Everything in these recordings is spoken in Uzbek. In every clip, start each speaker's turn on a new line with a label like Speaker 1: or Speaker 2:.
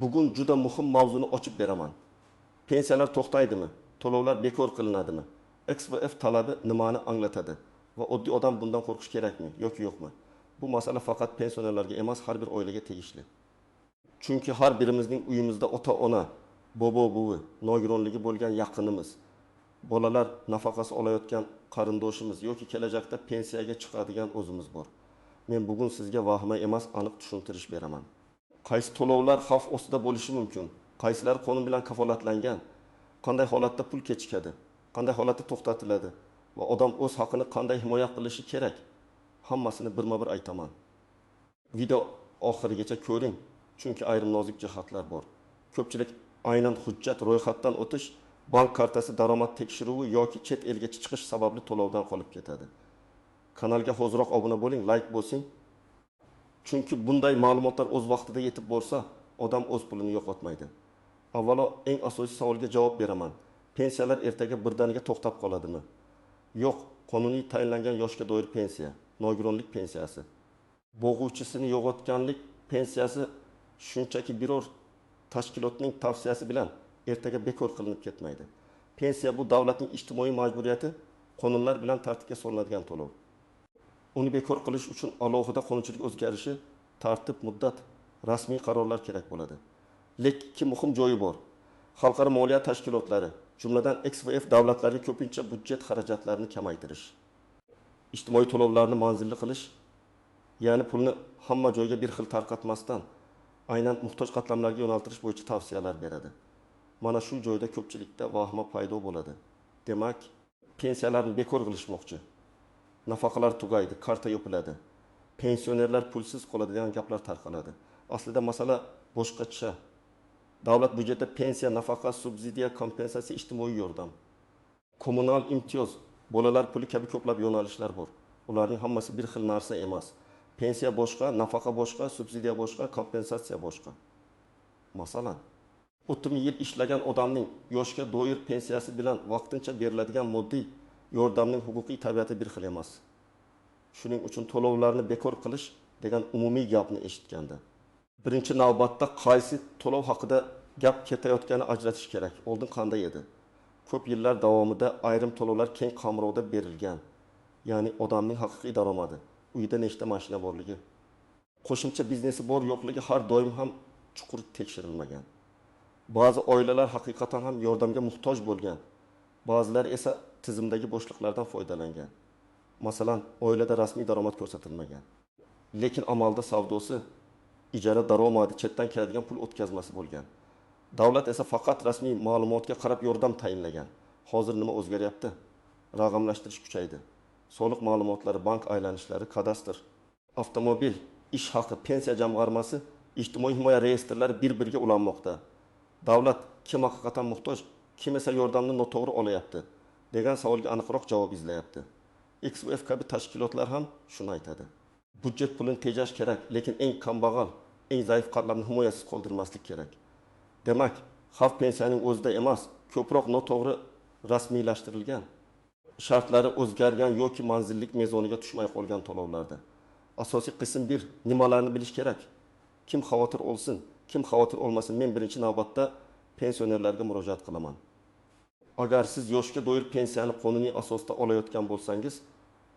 Speaker 1: Bugun juda muhim mavzuni ochib beraman. Pensiyalar to'xtaydimi? To'lovlar bekor qilinadimi? XVF talabi nimani anglatadi va oddiy odam bundan qo'rqish kerakmi yoki yo'qmi? Bu masala faqat pensionerlarga emas, har bir oilaga tegishli. Chunki har birimizning uyimizda ota-ona, bobo-buvi, nogironligi bo'lgan yaqinimiz, bolalar nafaqasi olayotgan qarindoshimiz yoki kelajakda pensiyaga chiqadigan o'zimiz bor. Men bugun sizga vahima emas, aniq tushuntirish beraman. Qaysi to'lovlar xavf ostida bo'lishi mumkin? Qaysilar qonun bilan kafolatlangan? Qanday holatda pul kechikadi? Qanday holatda to'xtatiladi? Va odam o'z haqini qanday himoya qilishi kerak? Hammasini birma-bir aytaman. Video oxirigacha ko'ring, chunki ayrim nozik jihatlar bor. Ko'pchilik aynan hujjat ro'yxatdan o'tish, bank kartasi daromad tekshiruvi yoki chet elga chiqish sababli to'lovdan qolib ketadi. Kanalga hoziroq obuna bo'ling, like bosing. Chunki bunday ma'lumotlar o'z vaqtida yetib bo'lsa, odam o'z pulini yo'qotmaydi. Avvalo eng asosiy savolga javob beraman. Pensiyalar ertaga birdaniga to'xtab qoladimi? Yo'q, qonuniy tayinlangan yoshga doir pensiya, nogironlik pensiyasi, bo'g'uvchisini yo'qotganlik pensiyasi shunchaki biror tashkilotning tavsiyasi bilan ertaga bekor qilinib ketmaydi. Pensiya bu davlatning ijtimoiy majburiyati, qonunlar bilan tartibga solinadigan to'lov. Uni bekor qilish uchun alohida qonunchilik o'zgarishi, tartib, muddat, rasmiy qarorlar kerak bo'ladi. Lekin muhim joyi bor. Xalqaro moliya tashkilotlari, jumladan XVF davlatlarga ko'pincha budjet xarajatlarini kamaytirish, ijtimoiy to'lovlarni manzilli qilish, ya'ni pulni hamma joyga bir xil tarqatmasdan aynan muhtoj qatlamlarga yo'naltirish bo'yicha tavsiyalar beradi. Mana shu joyda ko'pchilikda vahima paydo bo'ladi. Demak, pensiyalarni bekor qilishmoqchi. Nafaqalar tugaydi, karta yopiladi. Pensionerlar pulsiz qoladi degan gaplar tarqaladi. Aslida masala boshqacha. Davlat budjetida pensiya, nafaqa, subsidiya, kompensatsiya, ijtimoiy yordam, kommunal imtiyoz, bolalar puli kabi ko'plab yo'nalishlar bor. Ularning hammasi bir xil narsa emas. Pensiya boshqa, nafaqa boshqa, subsidiya boshqa, kompensatsiya boshqa. Masalan, 30 yil ishlagan odamning yoshga doir pensiyasi bilan vaqtincha beriladigan moddiy yordamning huquqiy tabiati bir xil emas. Shuning uchun to'lovlarni bekor qilish degan umumiy gapni eshitganda, birinchi navbatda qaysi to'lov haqida gap ketayotganini ajratish kerak. Oldin qanday edi? Ko'p yillar davomida ayrim to'lovlar keng qamrovda berilgan. Ya'ni odamning haqiqiy daromadi, uyida nechta mashina borligi, qo'shimcha biznesi bor yo'qligi har doim ham chuqur tekshirilmagan. Ba'zi oilalar haqiqatan ham yordamga muhtoj bo'lgan. Ba'zilar esa tizimdagi bo'shliqlardan foydalangan. Masalan, oilada rasmiy daromad ko'rsatilmagan. Lekin amalda savdosi ijara daromadi, chetdan keladigan pul o'tkazmasi bo'lgan. Davlat esa faqat rasmiy ma'lumotga qarab yordam tayinlagan. Hozir nima o'zgaryapti? Raqamlashtirish kuchaydi. Soliq ma'lumotlari, bank aylanishlari, kadastr, avtomobil, ish haqi, pensiya jamg'armasi, ijtimoiy himoya reyestrlari bir-biriga ulanmoqda. Davlat kim haqiqatan muhtoj, kim esa yordamni noto'g'ri olayapti degan savolga aniqroq javob izlayapti. XVF kabi tashkilotlar ham shuni aytadi. Budjet pulini tejash kerak, lekin eng kambag'al, eng zaif qatlamni himoyasiz qoldirmaslik kerak. Demak, xavf pensiyaning o'zida emas, ko'proq noto'g'ri rasmiylashtirilgan, shartlari o'zgargan yoki manzillik mezoniga tushmay qolgan to'lovlarda. Asosiy qism 1, nimalarni bilish kerak? Kim xavotir olsin, kim xavotir olmasin, men birinchi navbatda pensionerlarga murojaat qilaman. Agar siz yoshga doir pensiyani qonuniy asosda olayotgan bo'lsangiz,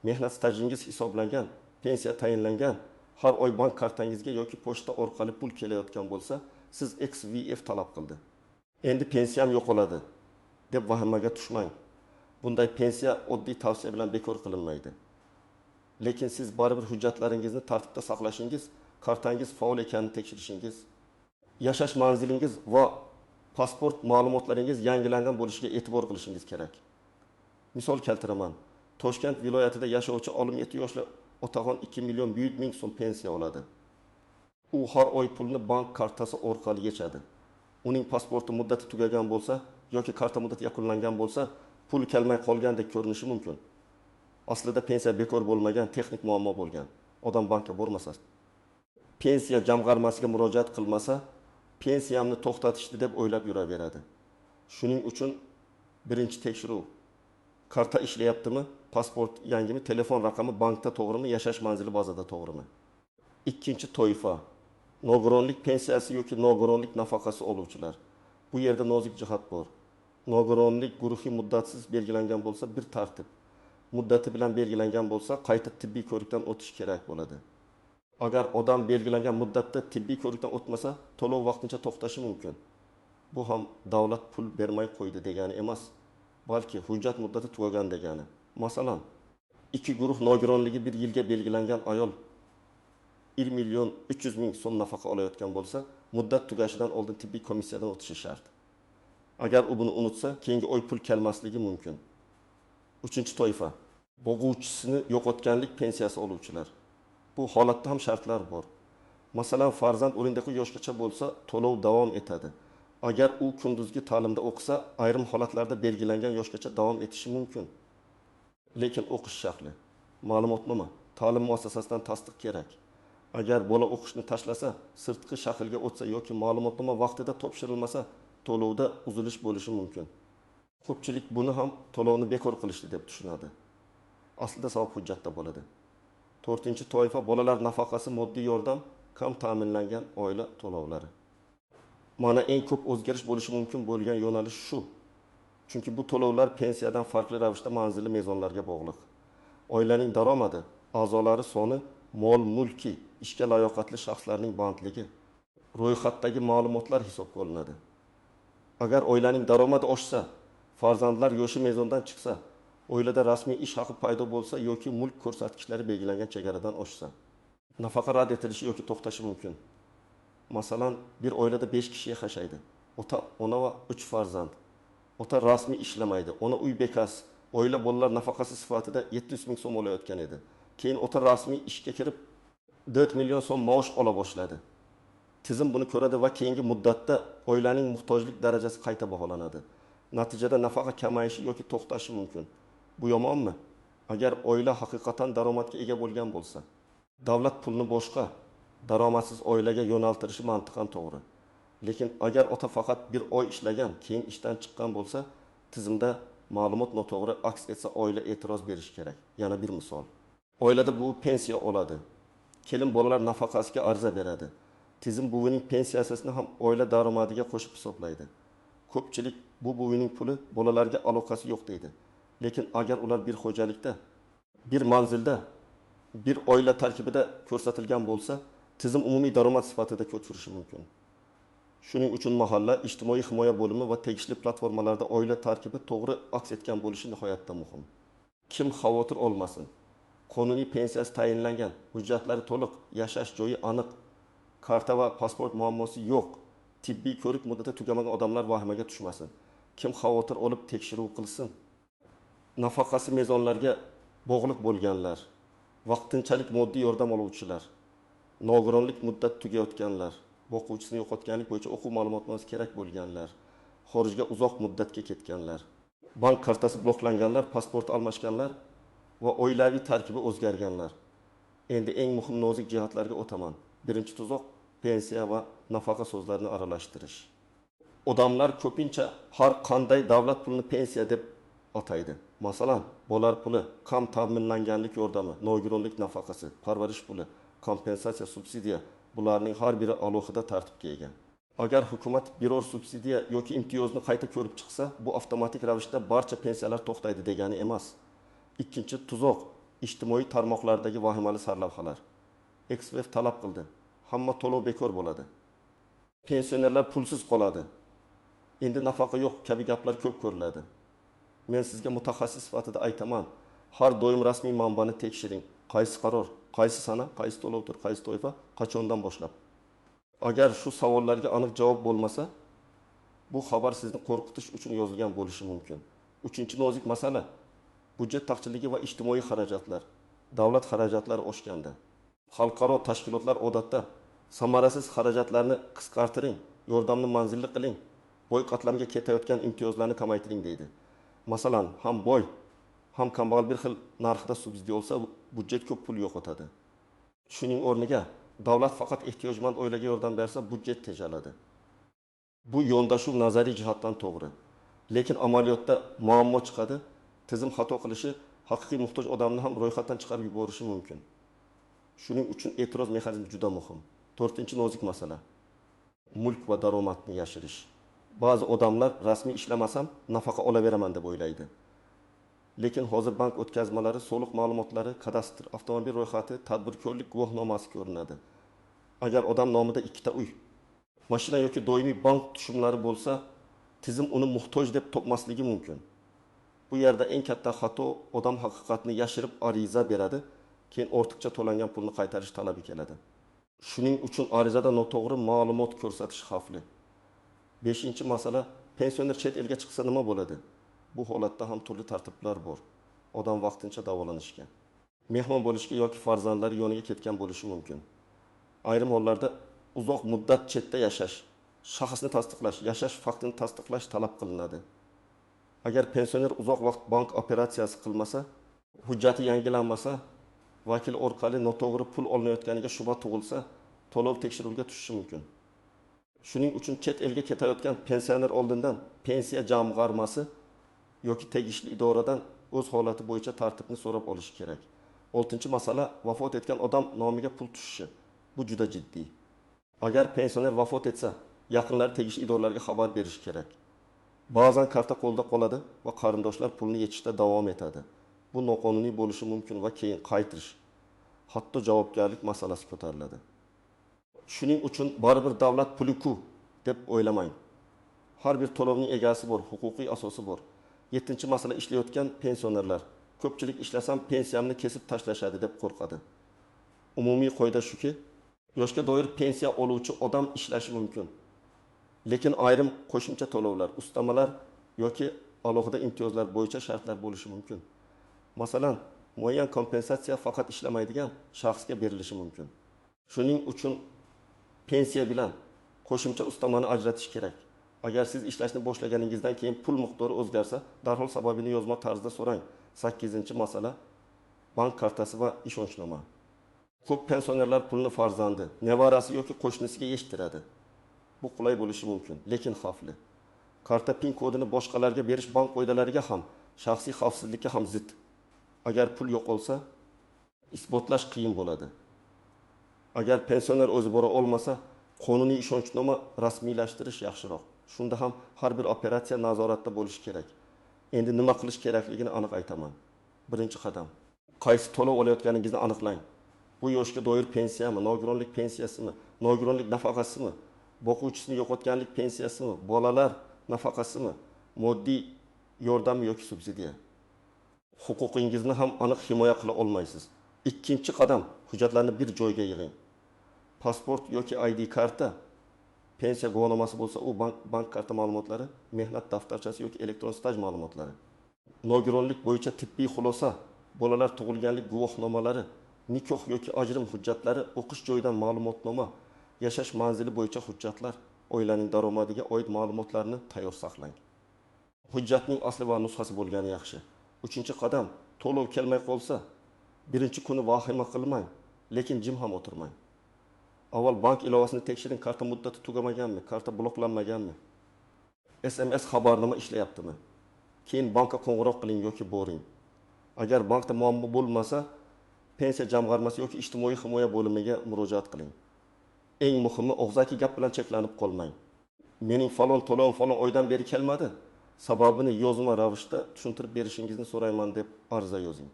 Speaker 1: mehnat stajingiz hisoblangan, pensiya tayinlangan, har oy bank kartangizga yoki pochta orqali pul kelayotgan bo'lsa, siz XVF talab qildi. Endi pensiyam yo'qoladi deb vahimaga tushmang. Bunday pensiya oddiy tavsiya bilan bekor qilinmaydi. Lekin siz baribir hujjatlaringizni tartibda saqlashingiz, kartangiz faol ekanini tekshirishingiz, yashash manzilingiz va pasport ma'lumotlaringiz yangilangan bo'lishiga e'tibor qilishingiz kerak. Misol keltiraman. Toshkent viloyatida yashovchi 67 yoshli otaxon 2 million ming so'm pensiya oladi. U har oy pulni bank kartasi orqali yechadi. Uning pasporti muddati tugagan bo'lsa yoki karta muddati yakunlangan bo'lsa, pul kelmay qolgandek ko'rinishi mumkin. Aslida pensiya bekor bo'lmagan, texnik muammo bo'lgan. Odam bankka bormasa, pensiya jamg'armasiga murojaat qilmasa, pensiyamni to'xtatishdi deb o'ylab yuraveradi. Shuning uchun birinchi tekshiruv. Karta ishlayaptimi? Pasport yangimi? Telefon raqami bankda to'g'rimi? Yashash manzili bazada to'g'rimi? Ikkinchi toifa. nogironlik pensiyasi yoki nogironlik nafaqasi oluvchilar. Bu yerda nozik jihat bor. Nogironlik guruhi muddatsiz belgilangan bo'lsa bir tartib. Muddati bilan belgilangan bo'lsa qayta tibbiy ko'rikdan o'tish kerak bo'ladi. Agar odam belgilangan muddatda tibbiy ko'rikdan o'tmasa, to'lov vaqtincha to'xtashi mumkin. Bu ham davlat pul bermay qo'ydi degani emas, balki hujjat muddati tugagan degani. Masalan, iki guruh nogironligi bir yilga belgilangan ayol 1 million 300 ming so'm nafaqa olayotgan bo'lsa, muddat tugashidan oldin tibbiy komissiyadan o'tishi shart. Agar u buni unutsa, keyingi oy pul kelmasligi mumkin. Uchinchi toifa, bo'g'uvchisini yo'qotganlik pensiyasi oluvchilar. Bu holatda ham shartlar bor. Masalan, farzand o'rindagi yoshgacha bo'lsa, to'lov davom etadi. Agar u kunduzgi ta'limda o'qisa, ayrim holatlarda belgilangan yoshgacha davom etishi mumkin. Lekin o'qish shakli, ma'lumotnoma, ta'lim muassasasidan tasdiq kerak. Agar bola o'qishni tashlasa, sirtqi shaklga o'tsa yoki ma'lumotnoma vaqtida topshirilmasa, to'lovda uzilish bo'lishi mumkin. Ko'pchilik buni ham to'lovni bekor qilishdi deb tushunadi. Aslida savob hujjatda bo'ladi. 4-toifa bolalar nafaqasi moddiy yordam, kam ta'minlangan oila to'lovlari. Mana eng ko'p o'zgarish bo'lishi mumkin bo'lgan yo'nalish shu. Chunki bu to'lovlar pensiyadan farqli ravishda manzilli mezonlarga bog'liq. Oilaning daromadi, a'zolari soni, mol-mulki, ishga layoqatli shaxslarning bandligi, ro'yxatdagi ma'lumotlar hisobga olinadi. Agar oilaning daromadi oshsa, farzandlar yoshi mezondan chiqsa, oilada rasmiy ish haqi paydo bo'lsa yoki mulk ko'rsatkichlari belgilangan chegaradan oshsa, nafaqa rad etilishi yoki to'xtashi mumkin. Masalan, bir oilada 5 kishi yashaydi. Ota, ona va 3 farzand. Ota rasmiy ishlamaydi. Ona uy bekasi, oila bolalar nafaqasi sifatida 700 ming so'm olayotgan edi. Keyin ota rasmiy ishga kirib 4 million so'm maosh ola boshladi. Tizim buni ko'radi va keyingi muddatda oilaning muhtojlik darajasi qayta baholanadi. Natijada nafaqa kamayishi yoki to'xtashi mumkin. Bu yomonmi? Agar oila haqiqatan daromadga ega bo'lgan bo'lsa, davlat pulni boshqa daromadsiz oilaga yo'naltirishi mantiqan to'g'ri. Lekin agar ota faqat bir oy ishlagan, keyin ishdan chiqqan bo'lsa, tizimda ma'lumot noto'g'ri aks etsa oila e'tiroz berishi kerak. Yana bir misol. Oilada bu pensiya oladi. Kelin bolalar nafaqasiga ariza beradi. Tizim buvining pensiyasini ham oila daromadiga qo'shib hisoblaydi. Ko'pchilik bu buvining puli bolalarga aloqasi yo'q deydi. Lekin agar ular bir xo'jalikda, bir manzilda, bir oila tarkibida ko'rsatilgan bo'lsa, tizim umumiy daromad sifatida ko'chirishi mumkin. Shuning uchun mahalla, ijtimoiy himoya bo'limi va tegishli platformalarda oila tarkibi to'g'ri aks etgan bo'lishi nihoyatda muhim. Kim xavotir olmasin. Qonuniy pensiyasi tayinlangan, hujjatlari to'liq, yashash joyi aniq, karta va pasport muammosi yo'q, tibbiy ko'rik muddati tugamagan odamlar vahimaga tushmasin. Kim xavotir olib tekshiruv qilsin. Nafaqasi mezonlarga bog'liq bo'lganlar, vaqtinchalik moddiy yordam oluvchilar, nogironlik muddati tugayotganlar, boquvchisini yo'qotganlik bo'yicha o'quv ma'lumotnomas kerak bo'lganlar, xorijga uzoq muddatga ketganlar, bank kartasi bloklanganlar, pasport almashganlar va oilaviy tarkibi o'zgarganlar. Endi eng muhim nozik jihatlarga o'taman. Birinchi tuzoq pensiya va nafaqa so'zlarini aralashtirish. Odamlar ko'pincha har qanday davlat pulini pensiya deb ataydi. Masalan, bolar puli, kam ta'minlanganlik yordami, nogironlik nafaqasi, parvarish puli, kompensatsiya, subsidiya, bularning har biri alohida tartibga ega. Agar hukumat biror subsidiya yoki imtiyozni qayta ko'rib chiqsa, bu avtomatik ravishda barcha pensiyalar to'xtaydi degani emas. Ikkinchi tuzoq, ijtimoiy tarmoqlardagi vahimali sarlavhalar. XVF talab qildi. Hamma to'lov bekor bo'ladi. Pensionerlar pulsiz qoladi. Endi nafaqa yo'q kabi gaplar ko'p ko'riladi. Men sizga mutaxassis sifatida aytaman, har doim rasmiy manbani tekshiring. Qaysi qaror, qaysi sana, qaysi to'lovdir, qaysi toifa, qachondan boshlab. Agar shu savollarga aniq javob bo'lmasa, bu xabar sizni qo'rqitish uchun yozilgan bo'lishi mumkin. Uchinchi nozik masala, budjet taqchilligi va ijtimoiy xarajatlar. Davlat xarajatlari oshganda, xalqaro tashkilotlar odatda samarasiz xarajatlarni qisqartiring, yordamni manzilli qiling, boy qatlamga ketayotgan imtiyozlarni kamaytiring deydi. Masalan, ham boy, ham kambag'al bir xil narxda subsidiya olsa, budjet ko'p pul yo'qotadi. Shuning o'rniga davlat faqat ehtiyojmand oilaga yordam bersa, budjet tejaladi. Bu yondashuv nazariy jihatdan to'g'ri. Lekin amaliyotda muammo chiqadi. Tizim xato qilishi haqiqiy muhtoj odamni ham ro'yxatdan chiqarib yuborishi mumkin. Shuning uchun e'tiroz mexanizmi juda muhim. To'rtinchi nozik masala. Mulk va daromadni yashirish. Ba'zi odamlar rasmiy ishlamasam nafaqa olaveraman deb o'ylaydi. Lekin hozir bank o'tkazmalari, soliq ma'lumotlari, kadastr, avtomobil ro'yxati, tadbirkorlik guvohnomasi ko'rinadi. Agar odam nomida ikkita uy, mashina yoki doimiy bank tushumlari bo'lsa, tizim uni muhtoj deb topmasligi mumkin. Bu yerda eng katta xato odam haqiqatni yashirib ariza beradi, keyin ortiqcha to'langan pulni qaytarish talabi keladi. Shuning uchun arizada noto'g'ri ma'lumot ko'rsatish xavfli. 5-masala, pensioner chet elga chiqsa nima bo'ladi? Bu holatda ham turli tartiblar bor. Odam vaqtincha davolanishga, mehmon bo'lishga yoki farzandlari yoniga ketgan bo'lishi mumkin. Ayrim hollarda uzoq muddat chetda yashash, shaxsni tasdiqlash, yashash faktini tasdiqlash talab qilinadi. Agar pensioner uzoq vaqt bank operatsiyasi qilmasa, hujjati yangilanmasa, vakil orqali noto'g'ri pul olinayotganiga shubha tug'ilsa, to'lov tekshiruvga tushishi mumkin. Shuning uchun chet elga ketayotgan pensioner oldindan pensiya jamg'armasi yoki tegishli idoradan o'z holati bo'yicha tartibni so'rab olishi kerak. 6-masala, vafot etgan odam nomiga pul tushishi. Bu juda jiddiy. Agar pensioner vafot etsa, yaqinlari tegishli idoralarga xabar berish kerak. Ba'zan karta qo'lda qoladi va qarindoshlar pulni yechishda davom etadi. Bu noqonuniy bo'lishi mumkin va keyin qaytirish, hatto javobgarlik masalasi ko'tariladi. Shuning uchun baribir davlat puli-ku deb o'ylamang. Har bir to'lovning egasi bor, huquqiy asosi bor. 7-masala, ishlayotgan pensionerlar. Ko'pchilik ishlasam pensiyamni kesib tashlashadi deb qo'rqadi. Umumiy qoida shuki, yoshga doir pensiya oluvchi odam ishlashi mumkin. Lekin ayrim qo'shimcha to'lovlar, ustamalar yoki alohida imtiyozlar bo'yicha shartlar bo'lishi mumkin. Masalan, muayyan kompensatsiya faqat ishlamaydigan shaxsga berilishi mumkin. Shuning uchun pensiya bilan qo'shimcha ustamani ajratish kerak. Agar siz ishlashni boshlaganingizdan keyin pul miqdori o'zgarsa, darhol sababini yozma tarzda so'rang. 8-masala, bank kartasi va ishonchnoma. Ko'p pensionerlar pulni farzandi, nevarasi yoki qo'shnisiga yechtiradi. Bu qulay bo'lishi mumkin, lekin xavfli. Karta PIN kodini boshqalarga berish bank qoidalariga ham, shaxsiy xavfsizlikka ham zid. Agar pul yo'qolsa, isbotlash qiyin bo'ladi. Agar pensioner o'zi bora olmasa, qonuniy ishonchnoma rasmiylashtirish yaxshiroq. Shunda ham har bir operatsiya nazoratda bo'lishi kerak. Endi nima qilish kerakligini aniq aytaman. Birinchi qadam, qaysi to'lov olayotganingizni aniqlang. Bu yoshga doir pensiyami, nogironlik pensiyasimi, nogironlik nafaqasimi, boquvchisini yo'qotganlik pensiyasimi, bolalar nafaqasimi, moddiy yordam yoki subsidiya. Huquqingizni ham aniq himoya qila olmaysiz. Ikkinchi qadam, hujjatlarni bir joyga yig'ing. Pasport yoki ID karta, pensiya guvohnomasi bo'lsa, u bank karta ma'lumotlari, mehnat daftarchasi yoki elektron staj ma'lumotlari. Nogironlik bo'yicha tibbiy xulosa, bolalar tug'ilganlik guvohnomalari, nikoh yoki ajrim hujjatlari, o'qish joyidan ma'lumotnoma, yashash manzili bo'yicha hujjatlar, oilaning daromadiga oid ma'lumotlarni tayyor saqlang. Hujjatning asli va nusxasi bo'lgani yaxshi. 3-qadam, to'lov kelmay qolsa, birinchi kuni vahima qilmang, lekin jim ham o'tirmang. Avval bank ilovasini tekshiring, karta muddati tugamaganmi, karta bloklanmaganmi? SMS xabarnoma ishlayaptimi? Keyin bankka qo'ng'iroq qiling yoki boring. Agar bankda muammo bo'lmasa, pensiya jamg'armasi yoki ijtimoiy himoya bo'limiga murojaat qiling. Eng muhimi, og'zaki gap bilan cheklanib qolmang. Mening falon to'lovim falon oydan beri kelmadi. Sababini yozma ravishda tushuntirib berishingizni so'rayman deb ariza yozing.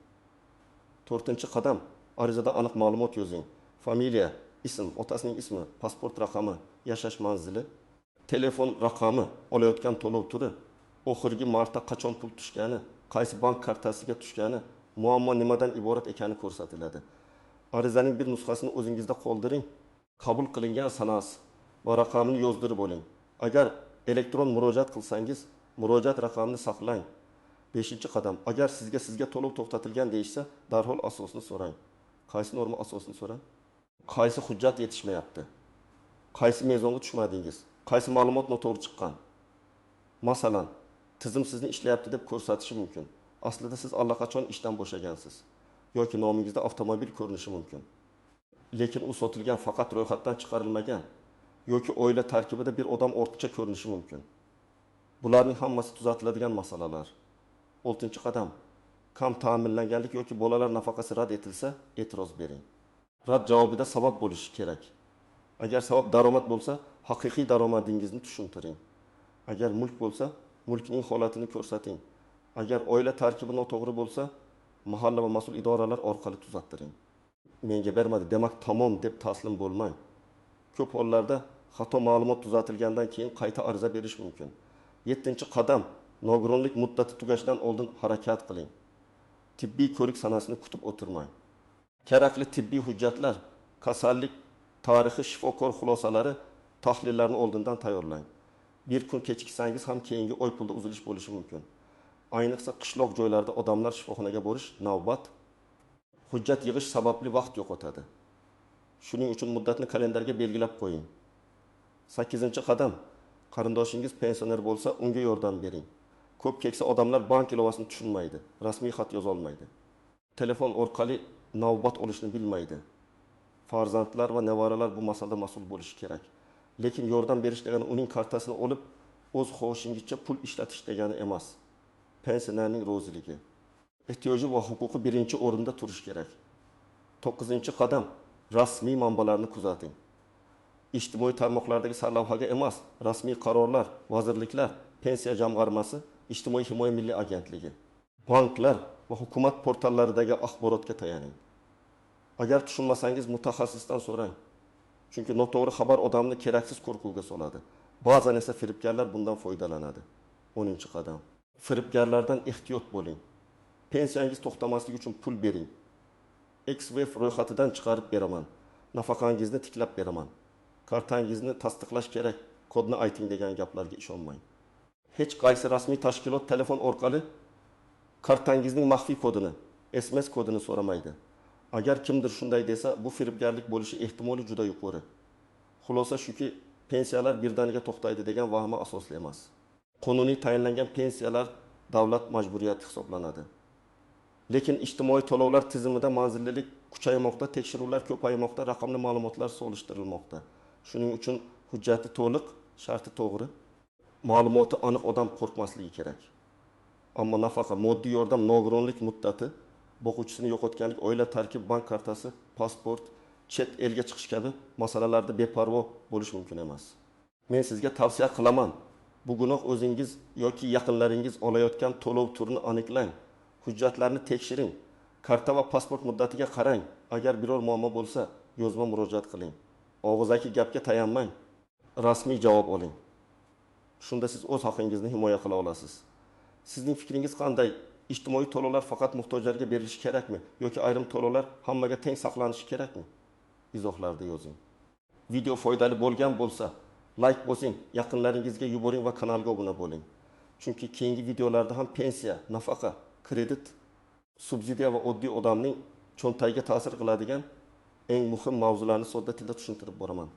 Speaker 1: 4-qadam, arizada aniq ma'lumot yozing. Familiya, ism, otasining ismi, pasport raqami, yashash manzili, telefon raqami, olayotgan to'lov turi, oxirgi marta qachon pul tushgani, qaysi bank kartasiga tushgani, muammo nimadan iborat ekani ko'rsatiladi. Arizaning bir nusxasini o'zingizda qoldiring. Qabul qilingan sanasi va raqamini yozdirib oling. Agar elektron murojaat qilsangiz, murojaat raqamini saqlang. 5-qadam, agar sizga to'lov to'xtatilgan deyishsa, darhol asosni so'rang. Qaysi norma asosini so'rang? Qaysi hujjat yetishmayapti? Qaysi mezonga tushmadingiz? Qaysi ma'lumot noto'g'ri chiqqan? Masalan, tizim sizni ishlayapti deb ko'rsatishi mumkin. Aslida siz allaqachon ishdan bo'shagansiz yoki nomingizda avtomobil ko'rinishi mumkin. Lekin u sotilgan, faqat ro'yxatdan chiqarilmagan yoki oila tarkibida bir odam ortiqcha ko'rinishi mumkin. Bularning hammasi tuzatiladigan masalalar. 6-qadam, kam ta'minlanganlik yoki bolalar nafaqasi rad etilsa, e'tiroz bering. Rad javobida sabab bo'lishi kerak. Agar savob daromad bo'lsa, haqiqiy daromadingizni tushuntiring. Agar mulk bo'lsa, mulkning holatini ko'rsating. Agar oila tarkibi noto'g'ri bo'lsa, mahalla va mas'ul idoralar orqali tuzattiring. Menga bermadi, demak tamom deb taslim bo'lmang. Ko'p hollarda xato ma'lumot tuzatilgandan keyin qayta ariza berish mumkin. 7-qadam, nogironlik muddati tugashidan oldin harakat qiling. Tibbiy ko'rik sanasini kutib o'tirmang. Kerakli tibbiy hujjatlar, kasallik tarixi, shifokor xulosalari, tahlillarni oldindan tayyorlang. Bir kun kechiksangiz ham keyingi oy pulda uzilish bo'lishi mumkin. Ayniqsa qishloq joylarda odamlar shifoxonaga borish navbat, hujjat yig'ish sababli vaqt yo'qotadi. Shuning uchun muddatni kalendarga belgilab qo'ying. 8-qadam, qarindoshingiz pensioner bo'lsa, unga yordam bering. Ko'p keksa odamlar bank ilovasini tushunmaydi, rasmiy xat yoza olmaydi. Telefon orqali navbat olishni bilmaydi. Farzandlar va nevaralar bu masalada mas'ul bo'lishi kerak. Lekin yordam berish degani uning kartasini olib, o'z xohishingicha pul ishlatish degani emas. Pensionerning ro'ziligi, ehtiyoji va huquqi birinchi o'rinda turishi kerak. 9-qadam, rasmiy manbalarni kuzating. Ijtimoiy tarmoqlardagi sarlavhaga emas, rasmiy qarorlar, vazirliklar, pensiya jamg'armasi, ijtimoiy himoya milliy agentligi, banklar va hukumat portallaridagi axborotga tayaning. Agar tushunmasangiz mutaxassisdan so'rang. Chunki noto'g'ri xabar odamni keraksiz qo'rquvga soladi. Ba'zan esa firibgarlar bundan foydalanadi. 10-qadam. Firibgarlardan ehtiyot bo'ling. Pensiyangiz to'xtamasligi uchun pul bering. XVF ro'yxatidan chiqarib beraman. Nafaqangizni tiklab beraman. Kartangizni tasdiqlash kerak, kodni ayting degan gaplarga ishonmang. Hech qaysi rasmiy tashkilot telefon orqali kartangizning maxfiy kodini, SMS kodini so'ramaydi. Agar kimdir shunday desa, bu firibgarlik bo'lishi ehtimoli juda yuqori. Xulosa shuki, pensiyalar birdaniga to'xtaydi degan vahima asosli emas. Qonuniy tayinlangan pensiyalar davlat majburiyati hisoblanadi. Lekin ijtimoiy to'lovlar tizimida manzillilik kuchaymoqda, tekshiruvlar ko'paymoqda, raqamli ma'lumotlar solishtirilmoqda. Shuning uchun hujjati to'liq, sharti to'g'ri, ma'lumoti aniq odam qo'rqmasligi kerak. Ammo nafaqa, moddiy yordam, nogironlik muddati, boquvchisini yo'qotganlik, oila tarkibi, bank kartasi, pasport, chet elga chiqish kabi masalalarda beparvo bo'lish mumkin emas. Men sizga tavsiya qilaman. Bu gunoh o'zingiz yoki yaqinlaringiz olayotgan to'lov turini aniqlang. Hujjatlarni tekshiring. Karta va pasport muddatiga qarang. Agar biror muammo bo'lsa, yozma murojaat qiling. Og'zaki gapga tayanmang. Rasmiy javob oling. Shunda siz o'z haqingizni himoya qila olasiz. Sizning fikringiz qanday? Ijtimoiy to'lovlar faqat muhtojlarga berilishi kerakmi yoki ayrim to'lovlar hammaga teng saqlanishi kerakmi? Izohlarda yozing. Video foydali bo'lgan bo'lsa, like bosing, yaqinlaringizga yuboring va kanalga obuna bo'ling. Chunki keyingi videolarda ham pensiya, nafaqa, kredit, subsidiya va oddiy odamning cho'ntagiga ta'sir qiladigan eng muhim mavzularni sodda tilda tushuntirib boraman.